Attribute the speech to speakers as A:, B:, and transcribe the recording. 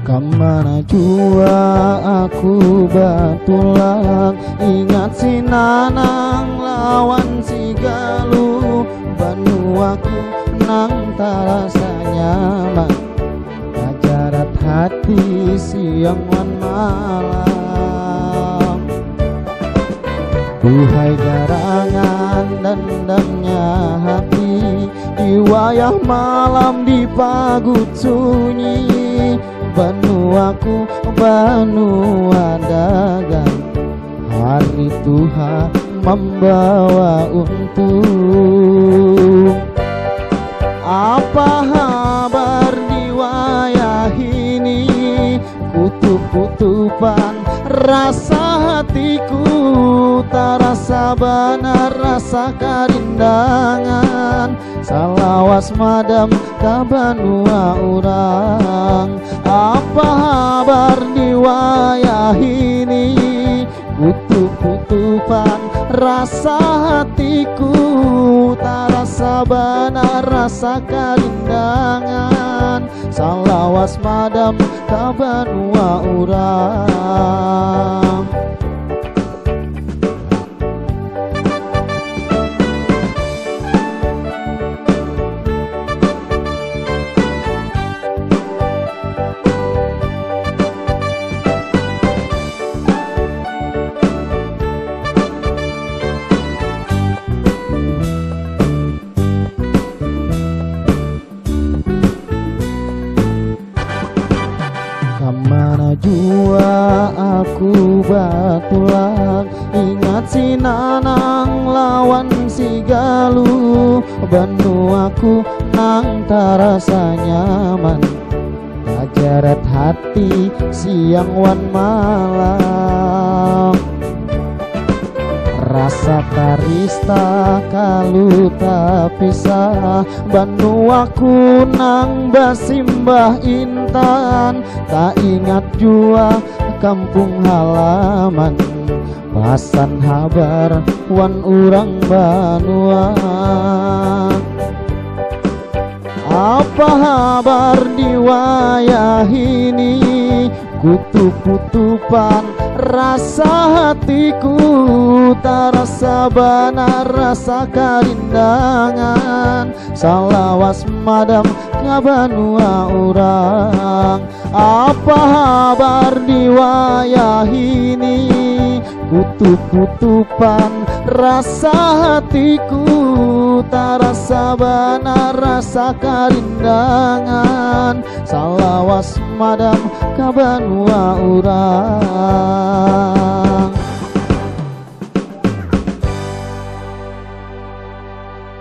A: Kemana jua aku batulang, ingat si Nanang lawan si Galuh. Banuaku nang tarasa nyaman, ajarat hati siang wan malam. Duhai garangan dendamnya hati, di wayah malam di pagut sunyi. Banuaku banua dagang, hari Tuhan membawa untung. Apa kabar di wayah ini, kutub-kutupan rasa hatiku, tak rasa benar rasa karindangan. Salawas madam ka banua urang. Apa kabar di wayah ini, kutub-kutupan rasa hatiku, tak rasa benar rasa karindangan. Salawas madam ka banua urang. Kemana jua aku batulang, ingat si Nanang lawan si Galuh. Banuaku nang tarasa nyaman, ajarat hati siang wan malam. Rasa karista kalu tak pisah, banuaku nang basimbah intan. Tak ingat jua kampung halaman, pasan habar wan urang banua. Apa kabar di wayah ini, kutub-kutupan rasa hatiku, tak rasa benar rasa karindangan. Salawas madam ka banua urang. Apa kabar di wayah ini, kutub-kutupan rasa hatiku, tak rasa benar rasa karindangan. Salawas madam ka banua urang.